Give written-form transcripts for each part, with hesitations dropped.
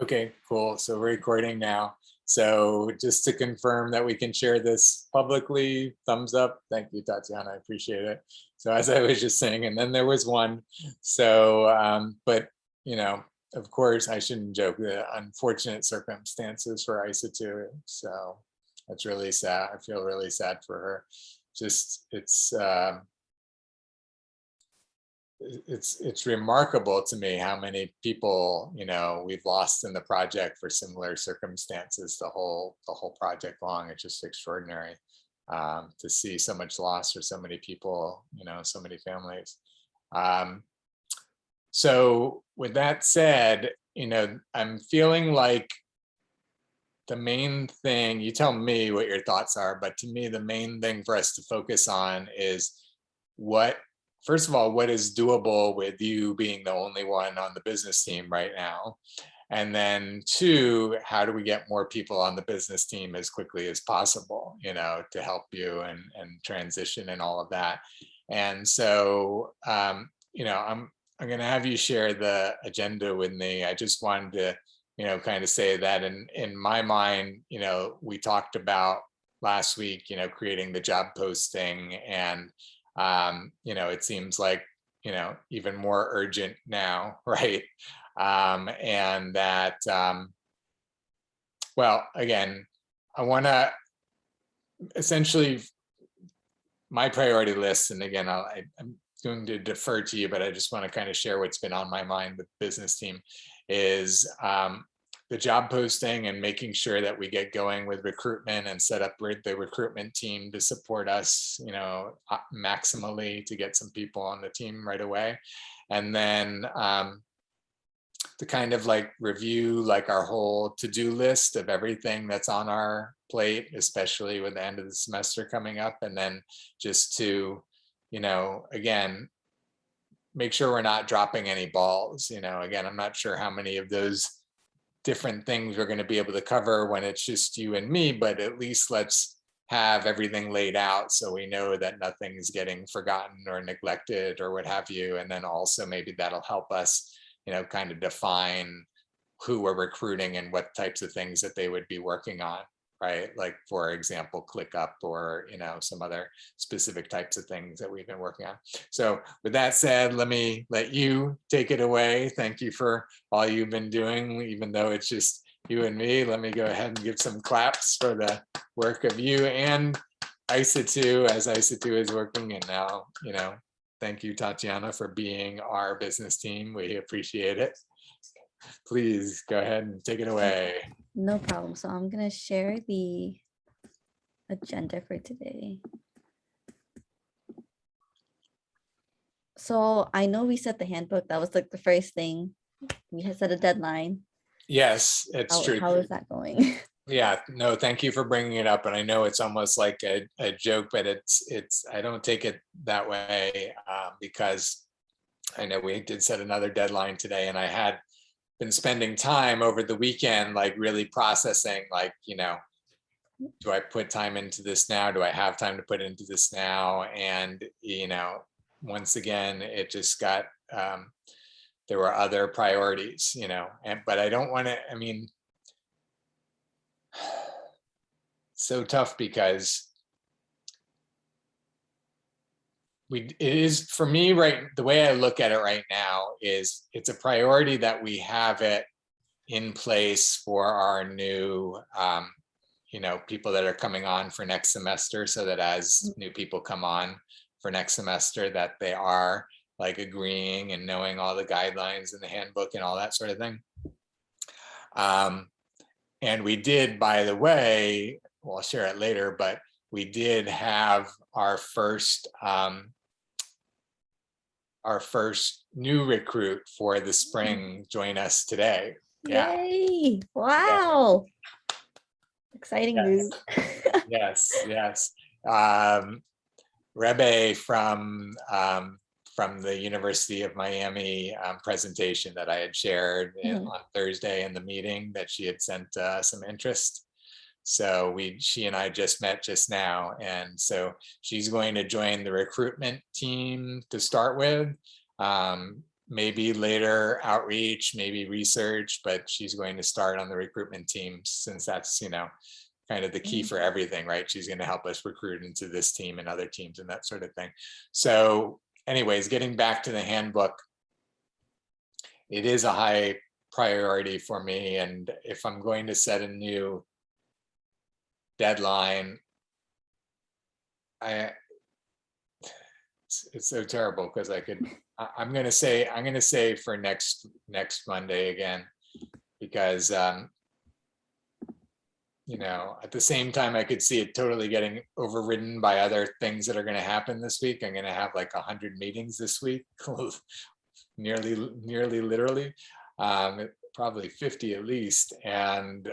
Okay, cool. So we're recording now. So just to confirm that we can share this publicly, thumbs up. Thank you, Tatiana. I appreciate it. So as I was just saying, and then there was one. So, but of course, I shouldn't joke. The unfortunate circumstances for Isa too. So that's really sad. I feel really sad for her. Just it's remarkable to me how many people we've lost in the project for similar circumstances the whole project long. It's just extraordinary to see so much loss for so many people, so many families. So with that said, I'm feeling like the main thing, you tell me what your thoughts are, but to me the main thing for us to focus on is first of all, what is doable with you being the only one on the business team right now? And then two, how do we get more people on the business team as quickly as possible, to help you and transition and all of that. And so, I'm going to have you share the agenda with me. I just wanted to, kind of say that in my mind, we talked about last week, creating the job posting, and it seems like, even more urgent now, right? And that, well, again, I want to essentially my priority list, and again, I'm going to defer to you, but I just want to kind of share what's been on my mind with the business team is the job posting and making sure that we get going with recruitment and set up the recruitment team to support us, maximally to get some people on the team right away. And then to kind of like review like our whole to-do list of everything that's on our plate, especially with the end of the semester coming up. And then just to, again, make sure we're not dropping any balls. Again, I'm not sure how many of those different things we're going to be able to cover when it's just you and me, but at least let's have everything laid out so we know that nothing's getting forgotten or neglected or what have you. And then also maybe that'll help us, kind of define who we're recruiting and what types of things that they would be working on, right? Like, for example, ClickUp or, some other specific types of things that we've been working on. So with that said, let me let you take it away. Thank you for all you've been doing, even though it's just you and me. Let me go ahead and give some claps for the work of you and ISA 2 as ISA 2 is working. And now, thank you, Tatiana, for being our business team. We appreciate it. Please go ahead and take it away. No problem. So I'm going to share the agenda for today. So I know we set the handbook. That was like the first thing. We had set a deadline. Yes, it's true. How is that going? Yeah, no, thank you for bringing it up. And I know it's almost like a joke, but it's I don't take it that way because I know we did set another deadline today, and I had been spending time over the weekend, like really processing, like, do I put time into this now? Do I have time to put into this now? And, once again, it just got, there were other priorities, but I don't want to, so tough because it is for me, right? The way I look at it right now is it's a priority that we have it in place for our new, people that are coming on for next semester, so that as new people come on for next semester, that they are like agreeing and knowing all the guidelines in the handbook and all that sort of thing. And we did, by the way, well, I'll share it later, but we did have our first new recruit for the spring join us today. Yeah. Yay! Wow. Yeah. Exciting news. Yes. Rebe from the University of Miami presentation that I had shared on Thursday in the meeting, that she had sent some interest. So she and I just met just now, and so she's going to join the recruitment team to start with. maybe later outreach, maybe research, but she's going to start on the recruitment team, since that's, kind of the key for everything, right? She's going to help us recruit into this team and other teams and that sort of thing. So anyways, getting back to the handbook, it is a high priority for me. And if I'm going to set a new deadline, it's so terrible, because I'm going to say for next Monday again, because at the same time, I could see it totally getting overridden by other things that are going to happen this week. I'm going to have like 100 meetings this week, nearly literally, probably 50 at least. And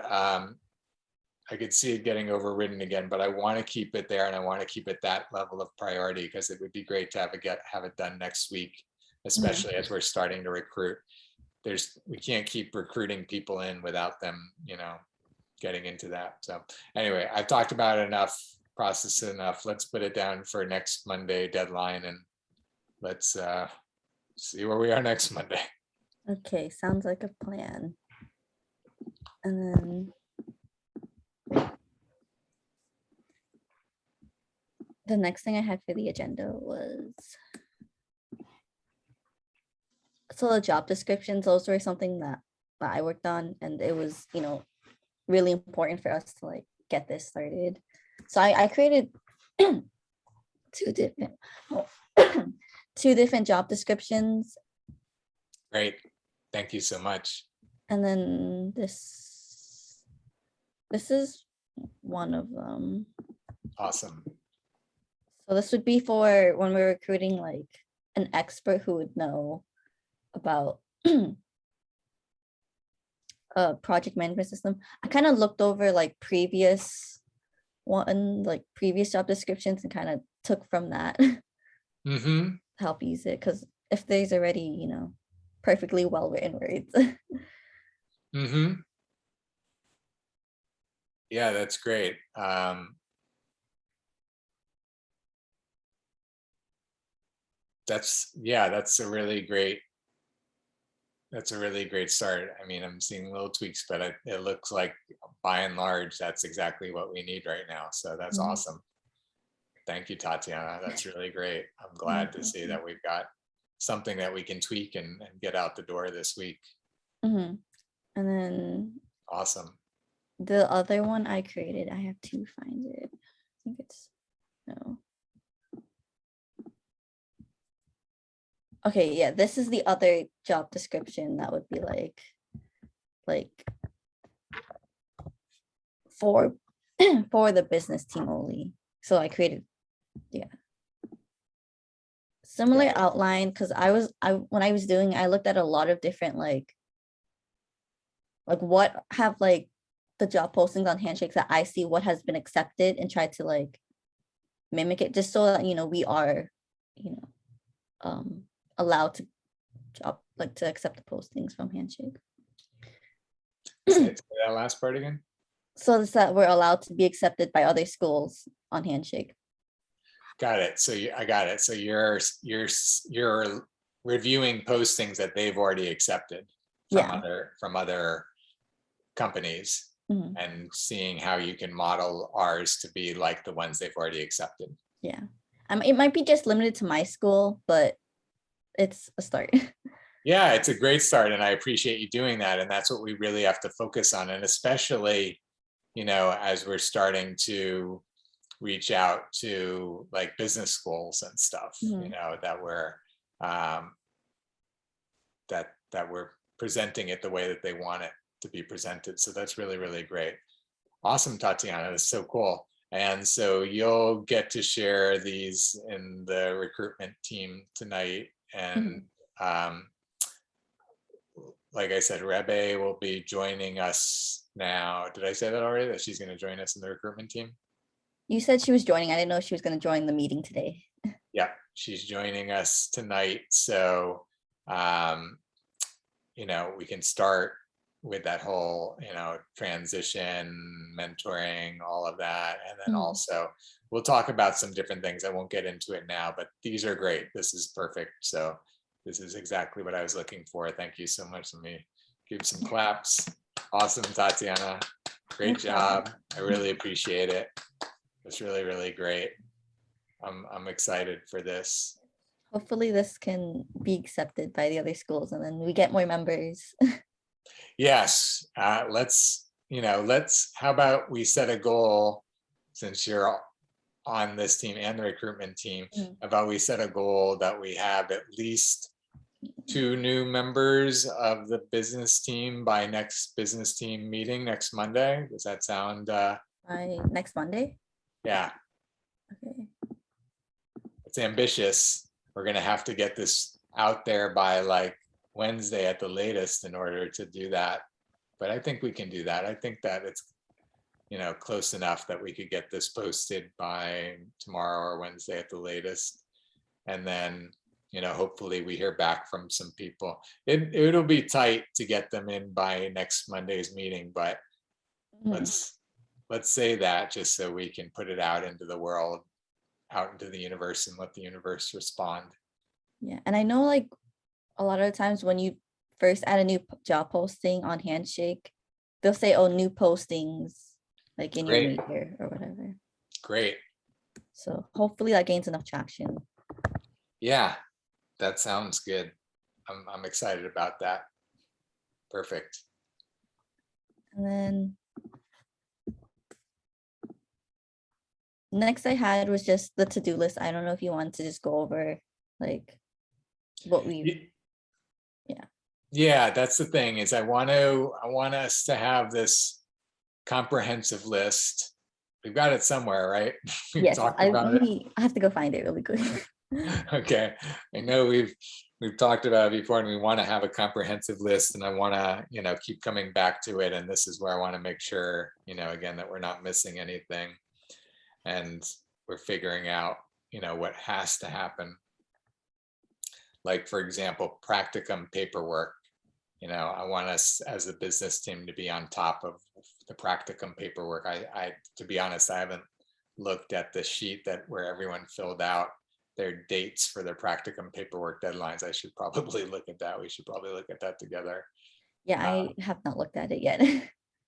I could see it getting overridden again, but I want to keep it there, and I want to keep it that level of priority, because it would be great to have it done next week, especially as we're starting to recruit. We can't keep recruiting people in without them, getting into that. So anyway, I've talked about it enough, processed it enough. Let's put it down for next Monday deadline, and let's see where we are next Monday. Okay, sounds like a plan. And then the next thing I had for the agenda was, so the job descriptions, those were something that I worked on, and it was, really important for us to like get this started. So I created two different job descriptions. Great. Thank you so much. And then this is one of them. Awesome. So this would be for when we're recruiting like an expert who would know about a project management system. I kind of looked over like previous job descriptions and kind of took from that Mm-hmm. help use it, because if there's already perfectly well written words. Mm-hmm. Yeah, that's great. That's a really great start. I mean, I'm seeing little tweaks, but it looks like by and large, that's exactly what we need right now. So that's awesome. Thank you, Tatiana. That's really great. I'm glad to see that we've got something that we can tweak and get out the door this week. And then awesome. The other one I created, I have to find it. I think it's no. Okay, yeah, this is the other job description that would be like for the business team only. So I created, similar outline, because when I was doing, I looked at a lot of different like what have like the job postings on Handshakes that I see what has been accepted, and try to like mimic it, just so that we are allowed to to accept the postings from Handshake. Say that last part again. So it's that we're allowed to be accepted by other schools on Handshake. Got it. So I got it. So you're reviewing postings that they've already accepted from other companies, and seeing how you can model ours to be like the ones they've already accepted. Yeah. It might be just limited to my school, but it's a start. Yeah, it's a great start, and I appreciate you doing that. And that's what we really have to focus on. And especially, as we're starting to reach out to like business schools and stuff, that we're that we're presenting it the way that they want it to be presented. So that's really, really great. Awesome, Tatiana. That's so cool. And so you'll get to share these in the recruitment team tonight. And like I said, Rebe will be joining us now. Did I say that already, that she's going to join us in the recruitment team? You said she was joining. I didn't know she was going to join the meeting today. Yeah, she's joining us tonight. So, we can start with that whole, transition, mentoring, all of that. And then also we'll talk about some different things. I won't get into it now, but these are great. This is perfect. So This is exactly what I was looking for. Thank you so much. Let me give some claps. Awesome, Tatiana. Great job. I really appreciate it. It's really, really great. I'm excited for this. Hopefully this can be accepted by the other schools and then we get more members. Yes, how about we set a goal, since you're on this team and the recruitment team, Mm. how about we set a goal that we have at least 2 new members of the business team by next business team meeting next Monday? Does that sound, By next Monday? yeah, Okay. it's ambitious. We're gonna have to get this out there by like Wednesday at the latest in order to do that. But I think we can do that. I think that it's, close enough that we could get this posted by tomorrow or Wednesday at the latest. And then, hopefully we hear back from some people. It'll be tight to get them in by next Monday's meeting, but Mhm. let's say that just so we can put it out into the world, out into the universe, and let the universe respond. Yeah, and I know like a lot of the times when you first add a new job posting on Handshake, they'll say, "Oh, new postings," like in your Great. meter or whatever. Great. So hopefully that gains enough traction. Yeah, that sounds good. I'm excited about that. Perfect. And then next I had was just the to-do list. I don't know if you want to just go over like what we, yeah. Yeah, that's the thing, is I want us to have this comprehensive list. We've got it somewhere, right? We've Yes, talked I about it. I have to go find it really quick. Okay. I know we've talked about it before, and we want to have a comprehensive list, and I want to, keep coming back to it. And this is where I want to make sure, again, that we're not missing anything, and we're figuring out, what has to happen. Like, for example, practicum paperwork. I want us as a business team to be on top of the practicum paperwork. I to be honest, I haven't looked at the sheet where everyone filled out their dates for their practicum paperwork deadlines. I should probably look at that. We should probably look at that together. Yeah, I have not looked at it yet.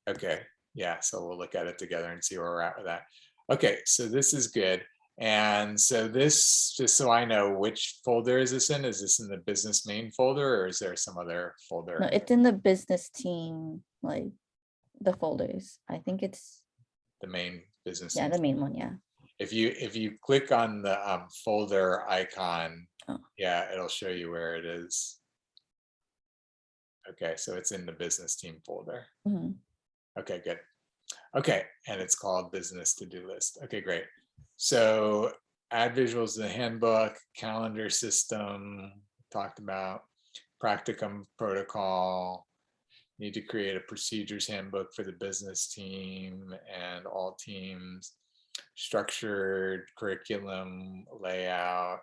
Okay. Yeah. So we'll look at it together and see where we're at with that. Okay. So this is good. And so this, just so I know, which folder is this in? Is this in the business main folder, or is there some other folder? No, it's in the business team, like the folders. I think it's, The main business. yeah, the main one. Yeah. If you click on the folder icon, Oh. yeah, it'll show you where it is. Okay, so it's in the business team folder. Mhm. Okay, good. Okay, and it's called business to-do list. Okay, great. So add visuals to the handbook, calendar system, talked about practicum protocol, need to create a procedures handbook for the business team and all teams, structured curriculum layout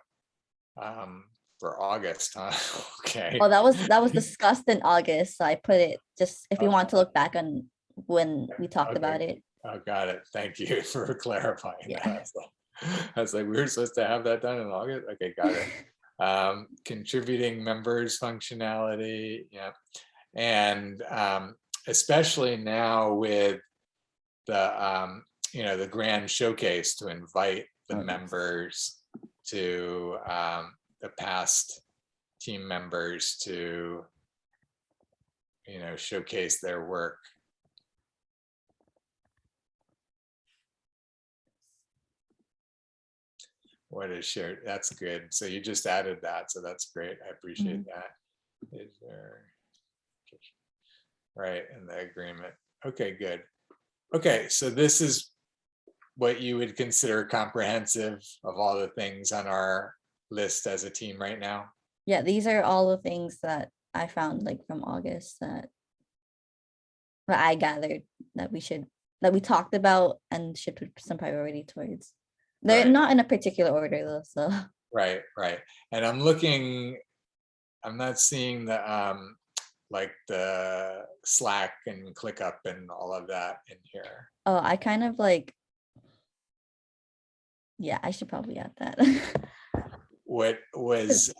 for August, huh? Okay. Oh, that was discussed in August. So I put it just if you want to look back on when we talked about Okay. it. Oh, got it. Thank you for clarifying Yeah. that. I was like, we were supposed to have that done in August. Okay, got it. Contributing members functionality. Yeah. And especially now with the the grand showcase, to invite the Oh, yes. members to the past team members to showcase their work. What is shared? That's good. So you just added that, so that's great. I appreciate that. Is there right in the agreement? Okay, good. Okay, so this is what you would consider comprehensive of all the things on our list as a team right now. Yeah, these are all the things that I found like from August that I gathered that we talked about and should put some priority towards. They're Right. not in a particular order though, so Right, right. And I'm not seeing the like the Slack and ClickUp and all of that in here. oh, I kind of like, yeah, I should probably add that. what was,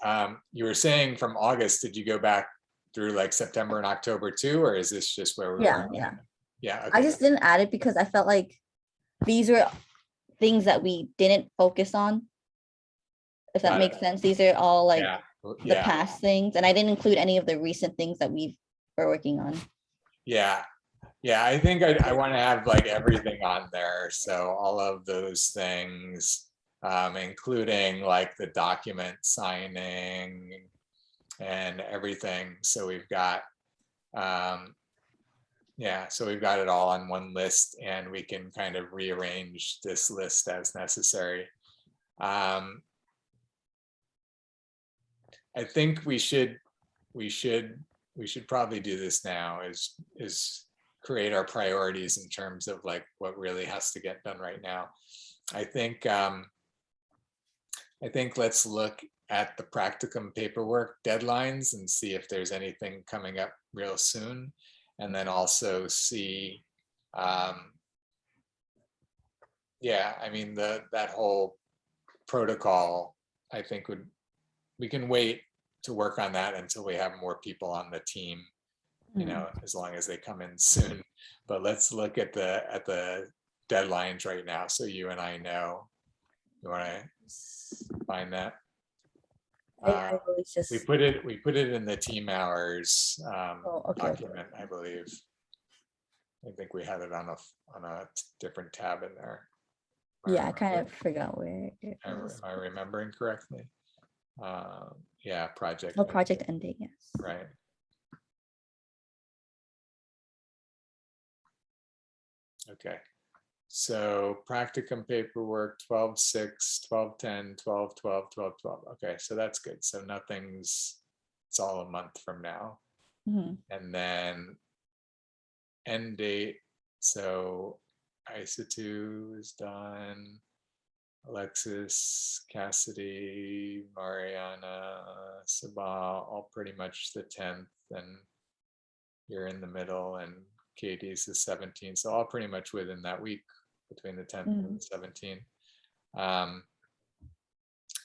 you were saying from August, did you go back through like September and October too, or is this just where we Yeah, were? yeah. Yeah, I okay. just didn't add it because I felt like these were things that we didn't focus on, if that Got makes it. sense. These are all like Yeah, the yeah, past things, and I didn't include any of the recent things that we were working on. yeah. Yeah, I think I want to have like everything on there. So all of those things, including like the document signing and everything. So we've got, yeah, so we've got it all on one list, and we can kind of rearrange this list as necessary. I think we should probably do this now, is create our priorities in terms of like what really has to get done right now. I think let's look at the practicum paperwork deadlines and see if there's anything coming up real soon, and then also see, yeah, I mean that whole protocol, I think we can wait to work on that until we have more people on the team, you know, as long as they come in soon. But let's look at the deadlines right now, so you and I know. You want to find that? I always just We put it in the team hours document, I believe. I think we had it on a different tab in there. Yeah, I kind of forgot where it Am was. I remembering correctly? Yeah, project. Oh, project end date, yes. Right. Okay. So practicum paperwork 12/6, 12/10, 12/12, 12/12. Okay, so that's good. So it's all a month from now. And then end date. So ISA2 is done. Alexis, Cassidy, Mariana, Sabah, all pretty much the 10th, and you're in the middle, and Katie's the 17th. So all pretty much within that week between the 10th and the 17th.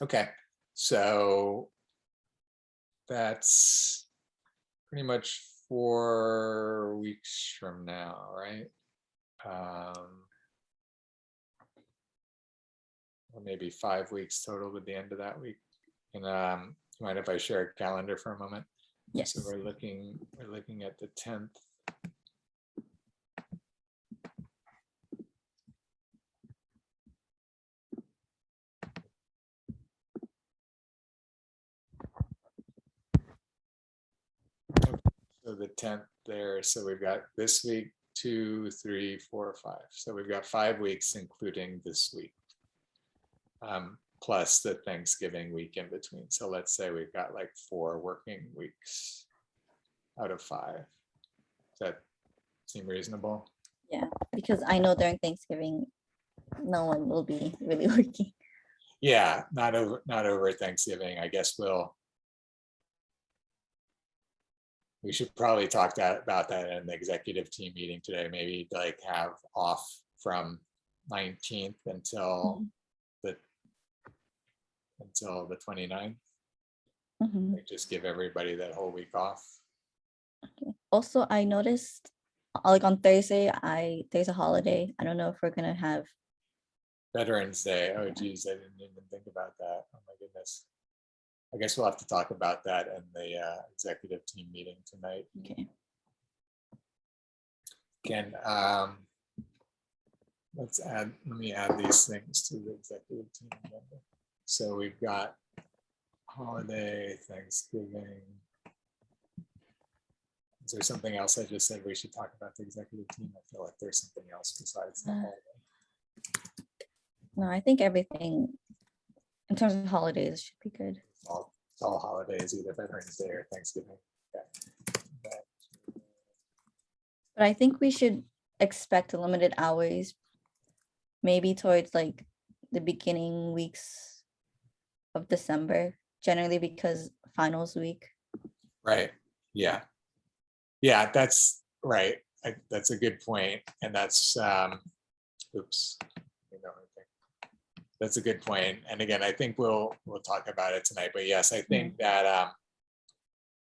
Okay, so that's pretty much 4 weeks from now, right? Or maybe 5 weeks total with the end of that week. And mind if I share a calendar for a moment? Yes. So we're looking at the 10th. So the 10th there. So we've got this week, 2, 3, 4, 5. So we've got 5 weeks, including this week, plus the Thanksgiving week in between. So let's say we've got like 4 working weeks out of 5. Does that seem reasonable? Yeah, because I know during Thanksgiving, no one will be really working. Yeah, not over Thanksgiving. I guess we should probably talk about that in the executive team meeting today. Maybe like have off from 19th until the 29th. Like just give everybody that whole week off. Okay. Also, I noticed like on Thursday, there's a holiday. I don't know if we're gonna have Veterans Day. Oh geez, I didn't even think about that. Oh my goodness. I guess we'll have to talk about that in the executive team meeting tonight. Okay. Again, let me add these things to the executive team agenda. So we've got holiday, Thanksgiving. Is there something else I just said we should talk about the executive team? I feel like there's something else besides the holiday. No, I think everything in terms of holidays should be good. All holidays, either Veterans Day or Thanksgiving. Okay. But I think we should expect limited hours, maybe towards like the beginning weeks of December, generally because finals week. Right. Yeah. Yeah, that's right. That's a good point. And that's, oops. That's a good point. And again, I think we'll talk about it tonight. But yes, I think that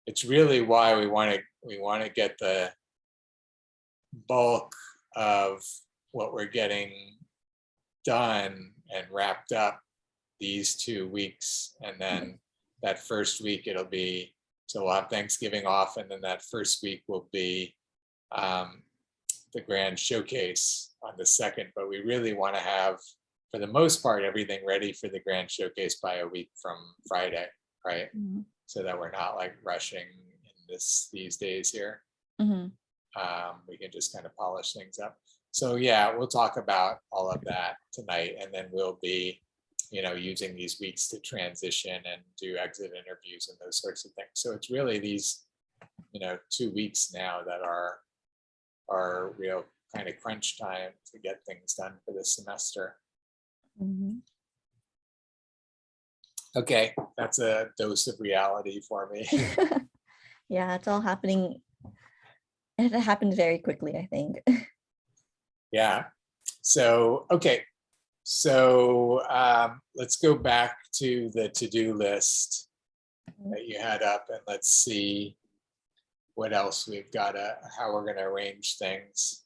it's really why we want to get the bulk of what we're getting done and wrapped up these 2 weeks, and then that first week it'll be, so we'll have Thanksgiving off, and then that first week will be the grand showcase on the second. But we really want to have, for the most part, everything ready for the grand showcase by a week from Friday, right? Mhm. So that we're not like rushing in these days here. Mhm. We can just kind of polish things up. So yeah, we'll talk about all of that tonight, and then we'll be, using these weeks to transition and do exit interviews and those sorts of things. So it's really these, 2 weeks now that are real kind of crunch time to get things done for this semester. Mhm. Okay, that's a dose of reality for me. Yeah, it's all happening. It happened very quickly, I think. Yeah. So, okay. So let's go back to the to-do list that you had up, and let's see what else we've got, how we're going to arrange things.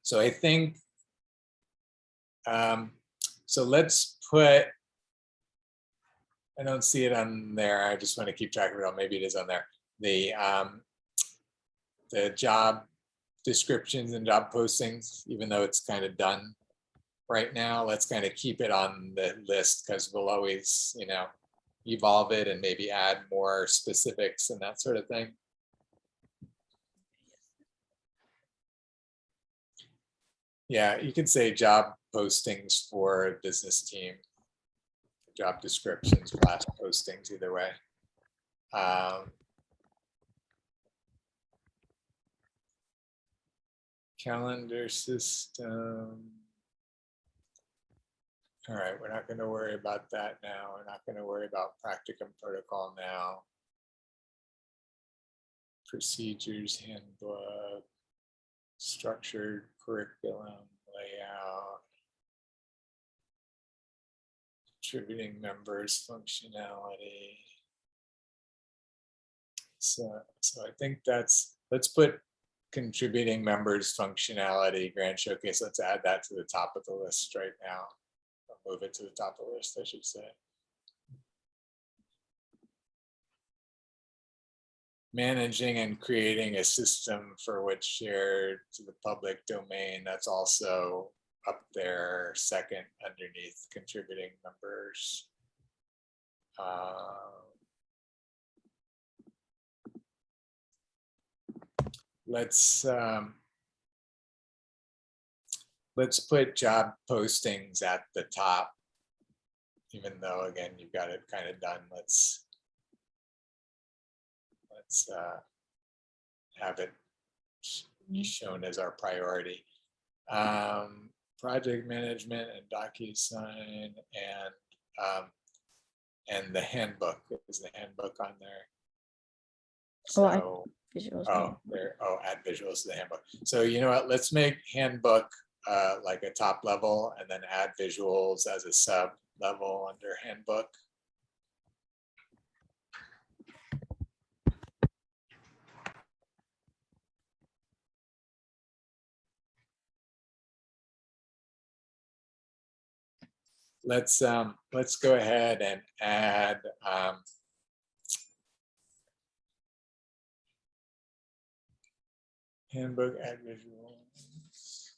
So I think, so let's put, I don't see it on there. I just want to keep track of it all. Maybe it is on there. The job descriptions and job postings, even though it's kind of done right now, let's kind of keep it on the list, because we'll always, evolve it and maybe add more specifics and that sort of thing. Yeah, you can say job postings for business team, job descriptions, blast postings, either way. Calendar system. All right, we're not going to worry about that now. We're not going to worry about practicum protocol now. Procedures handbook, structured curriculum layout, contributing members functionality. So I think let's put contributing members functionality grand showcase. Let's add that to the top of the list right now. I'll move it to the top of the list, I should say. Managing and creating a system for what's shared to the public domain. That's also up there, second underneath contributing members. Let's put job postings at the top, even though again you've got it kind of done. Let's have it be shown as our priority. Project management and DocuSign and the handbook. Is the handbook on there? So visuals. add visuals to the handbook. So you know what? Let's make handbook like a top level, and then add visuals as a sub level under handbook. Let's go ahead and add handbook, add visuals.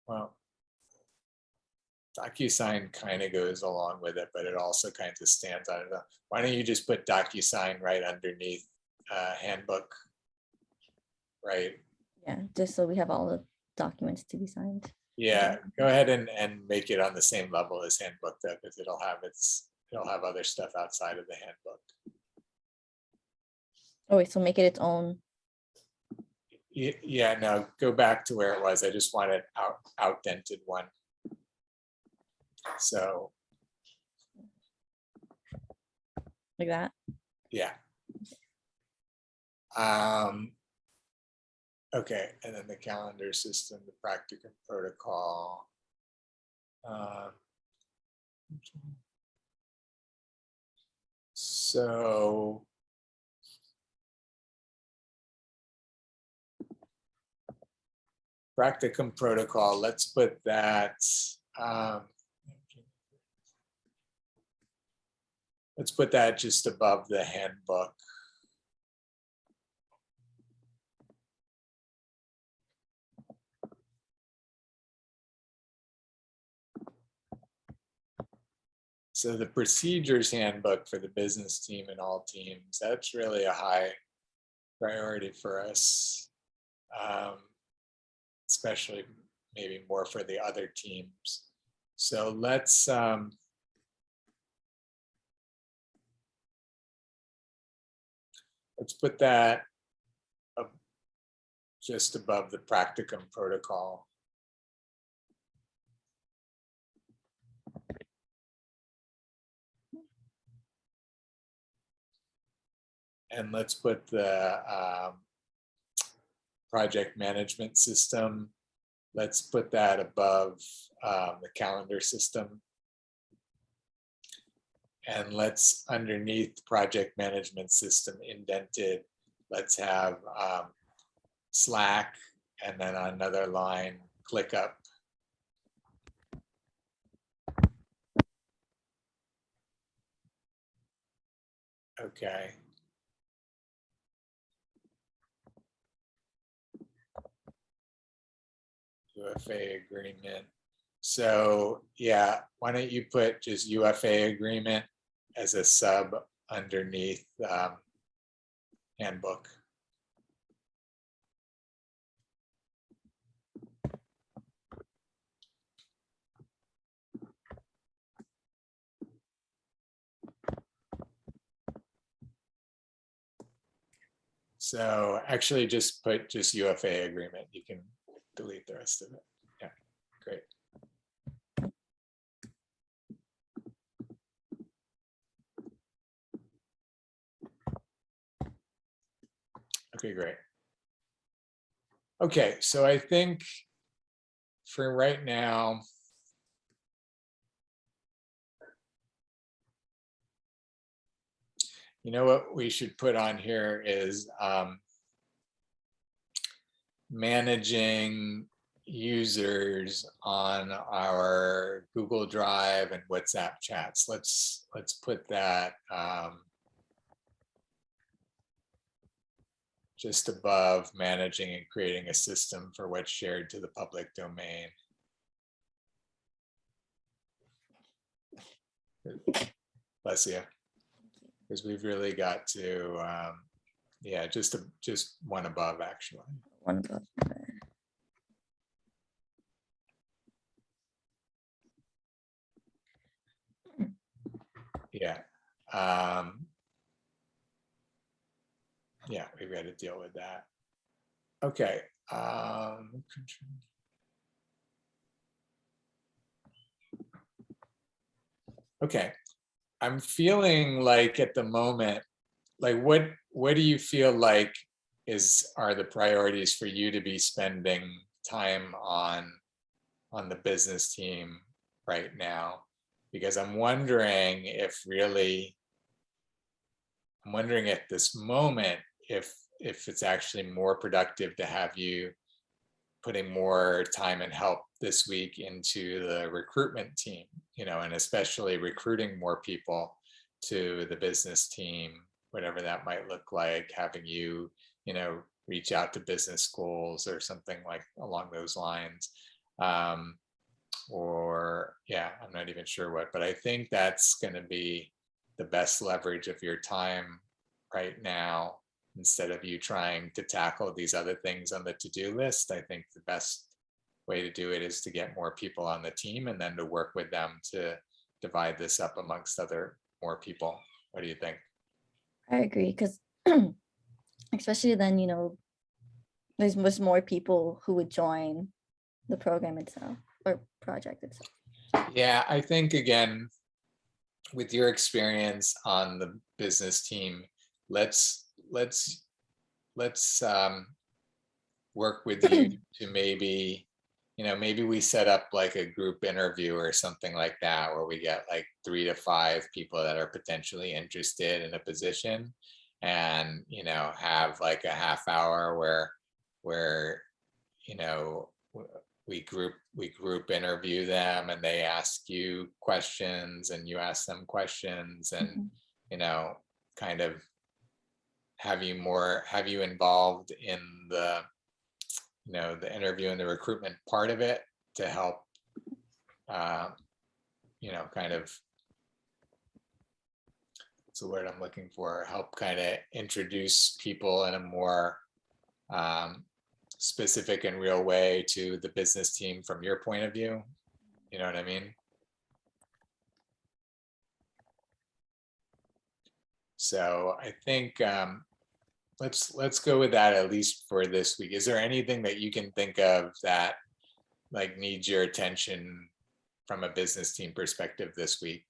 Well, DocuSign kind of goes along with it, but it also kind of stands on it. Why don't you just put DocuSign right underneath handbook, right? Yeah, just so we have all the documents to be signed. Yeah, go ahead and make it on the same level as handbook, though, because it'll have other stuff outside of the handbook. Oh wait, so make it its own. Yeah, no, go back to where it was. I just wanted outdented one. So Like that? yeah. Okay, and then the calendar system, the practicum protocol. So practicum protocol, let's put that, let's put that just above the handbook. So the procedures handbook for the business team and all teams, that's really a high priority for us, especially maybe more for the other teams. So let's put that up just above the practicum protocol. And let's put the project management system, let's put that above the calendar system. And let's, underneath the project management system indented, let's have Slack, and then on another line, ClickUp. Okay. UFA agreement. So yeah, why don't you put just UFA agreement as a sub underneath handbook. So actually just put just UFA agreement. You can delete the rest of it. Yeah, great. Okay, great. Okay, so I think for right now, you know what we should put on here is managing users on our Google Drive and WhatsApp chats. Let's put that just above managing and creating a system for what's shared to the public domain. Bless you. Because we've really got to, yeah, just one above actually. One above. Yeah. Yeah, we've got to deal with that. Okay. Okay. I'm feeling like at the moment, like what do you feel like are the priorities for you to be spending time on the business team right now? Because I'm wondering if really, I'm wondering at this moment if it's actually more productive to have you putting more time and help this week into the recruitment team, you know, and especially recruiting more people to the business team, whatever that might look like, having you, you know, reach out to business schools or something like along those lines. Or yeah, I'm not even sure what, but I think that's going to be the best leverage of your time right now. Instead of you trying to tackle these other things on the to-do list, I think the best way to do it is to get more people on the team and then to work with them to divide this up amongst more people. What do you think? I agree, because especially then, you know, there's more people who would join the program itself or project itself. Yeah, I think again, with your experience on the business team, let's work with you to maybe, maybe we set up like a group interview or something like that, where we get like 3 to 5 people that are potentially interested in a position, and, have like a half hour where, you know, we group interview them, and they ask you questions and you ask them questions, and, Mhm. Kind of have you involved in the interview and the recruitment part of it, to help, uh, kind of, what's the word I'm looking for, help kind of introduce people in a more, specific and real way to the business team from your point of view. You know what I mean? So I think, let's go with that, at least for this week. Is there anything that you can think of that like needs your attention from a business team perspective this week?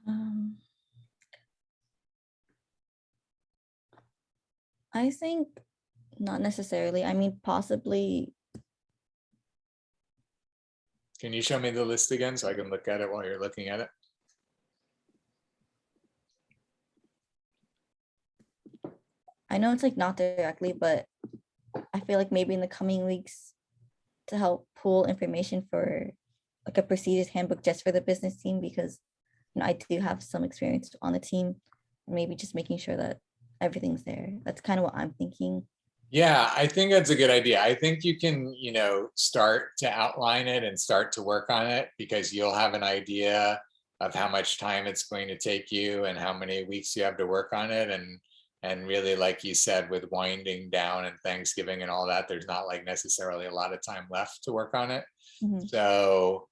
Um, I think not necessarily. I mean, possibly. Can you show me the list again so I can look at it while you're looking at it? I know it's like not directly, but I feel like maybe in the coming weeks to help pull information for like a procedures handbook just for the business team, because I do have some experience on the team. Maybe just making sure that everything's there. That's kind of what I'm thinking. Yeah, I think that's a good idea. I think you can, start to outline it and start to work on it, because you'll have an idea of how much time it's going to take you and how many weeks you have to work on it. And really, like you said, with winding down and Thanksgiving and all that, there's not like necessarily a lot of time left to work on it. Mhm. So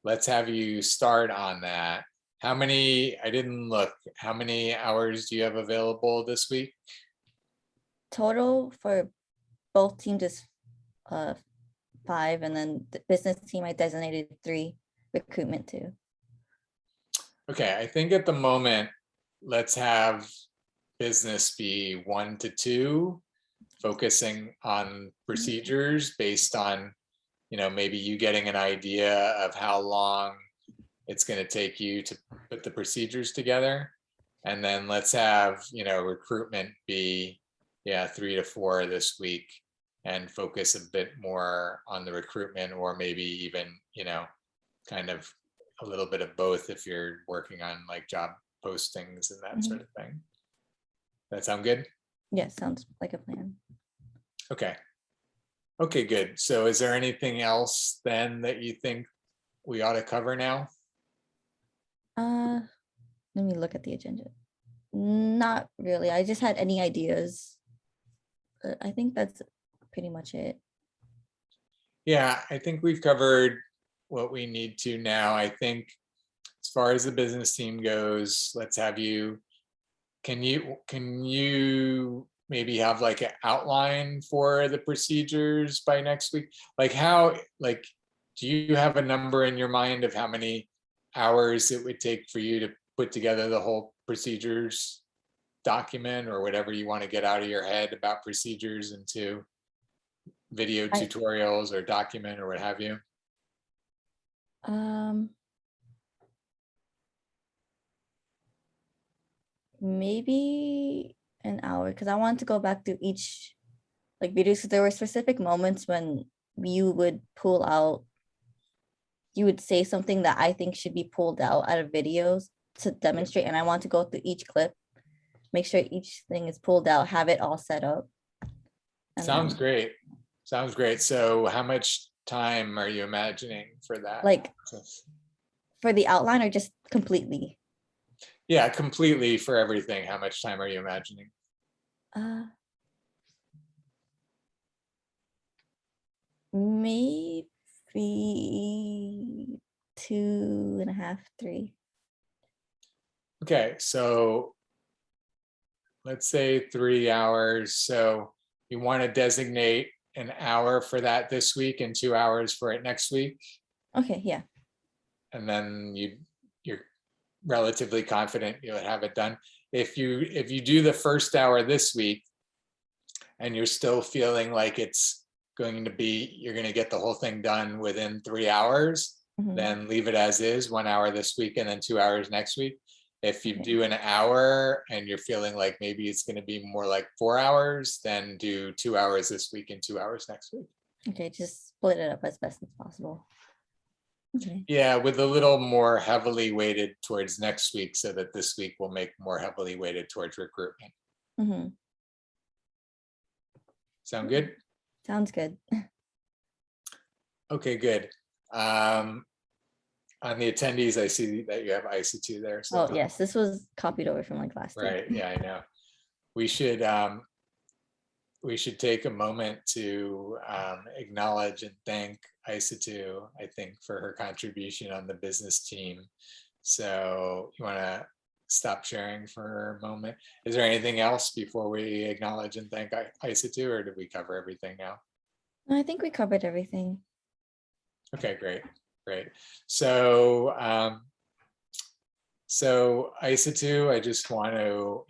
let's have you start on that. I didn't look, how many hours do you have available this week? Total for both teams is 5, and then the business team I designated 3, recruitment 2. Okay, I think at the moment, let's have business be 1 to 2, focusing on procedures based on, maybe you getting an idea of how long it's going to take you to put the procedures together. And then let's have, recruitment be, 3 to 4 this week, and focus a bit more on the recruitment, or maybe even, kind of a little bit of both if you're working on like job postings and that sort of thing. That sound good? Yes, sounds like a plan. Okay. Okay, good. So is there anything else then that you think we ought to cover now? Uh, Let me look at the agenda. Not really. I just had any ideas. I think that's pretty much it. Yeah, I think we've covered what we need to now. I think as far as the business team goes, let's have you, can you maybe have like an outline for the procedures by next week? Like, do you have a number in your mind of how many hours it would take for you to put together the whole procedures document, or whatever you want to get out of your head about procedures into video I tutorials or document or what have you? um maybe an hour, because I want to go back to each like videos, 'cause there were specific moments when you would pull out, you would say something that I think should be pulled out of videos to demonstrate, and I want to go through each clip, make sure each thing is pulled out, have it all set up, and Sounds then great. Sounds great. So how much time are you imagining for that? like for the outline or just completely. Yeah, completely for everything. How much time are you imagining? uh Maybe 2.5, 3. Okay, so let's say 3 hours. So you want to designate an hour for that this week and 2 hours for it next week. Okay, yeah. And then you're relatively confident you'll have it done. If you do the first hour this week and you're still feeling like it's going to be, you're going to get the whole thing done within 3 hours, Mhm. then leave it as is, 1 hour this week and then 2 hours next week. If you Okay. do an hour and you're feeling like maybe it's going to be more like 4 hours, then do 2 hours this week and 2 hours next week. Okay, just split it up as best as possible. Okay. Yeah, with a little more heavily weighted towards next week so that this week will make more heavily weighted towards recruitment. Mm-hmm. Sound good? Sounds good. Okay, good. On the attendees, I see that you have ISA2 there. So Oh, yes, this was copied over from like last right, week. yeah, I know. We should take a moment to acknowledge and thank ISA2, I think, for her contribution on the business team. So you want to stop sharing for a moment? Is there anything else before we acknowledge and thank ISA2, or did we cover everything now? I think we covered everything. Okay, great. So ISA2, I just want to,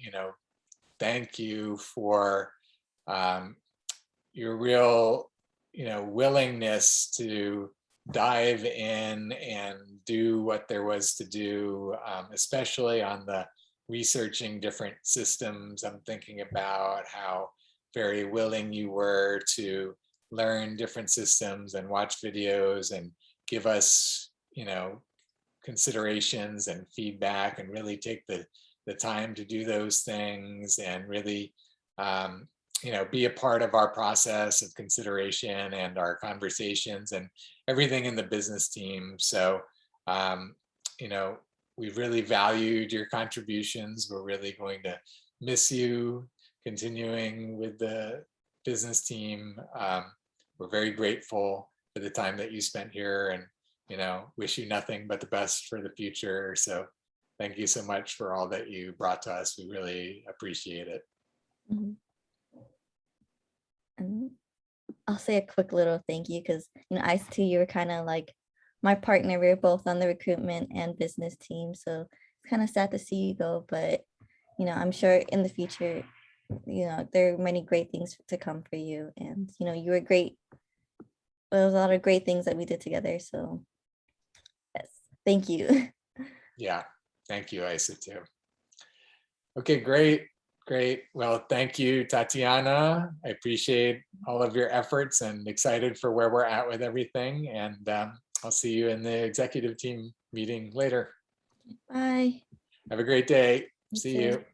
thank you for your real, willingness to dive in and do what there was to do, especially on the researching different systems. I'm thinking about how very willing you were to learn different systems and watch videos and give us, considerations and feedback, and really take the time to do those things, and really be a part of our process of consideration and our conversations and everything in the business team. So we've really valued your contributions. We're really going to miss you continuing with the business team. We're very grateful for the time that you spent here, and wish you nothing but the best for the future. So thank you so much for all that you brought to us. We really appreciate it. Mhm. And I'll say a quick little thank you because, ICT, you were kind of like my partner. We were both on the recruitment and business team. So it's kind of sad to see you go, but, I'm sure in the future, there are many great things to come for you. And, you were great. There was a lot of great things that we did together. So yes, thank you. Yeah, thank you, ISA2. Okay, great. Well, thank you, Tatiana. I appreciate all of your efforts and excited for where we're at with everything. And I'll see you in the executive team meeting later. Bye. Have a great day. You See too. you.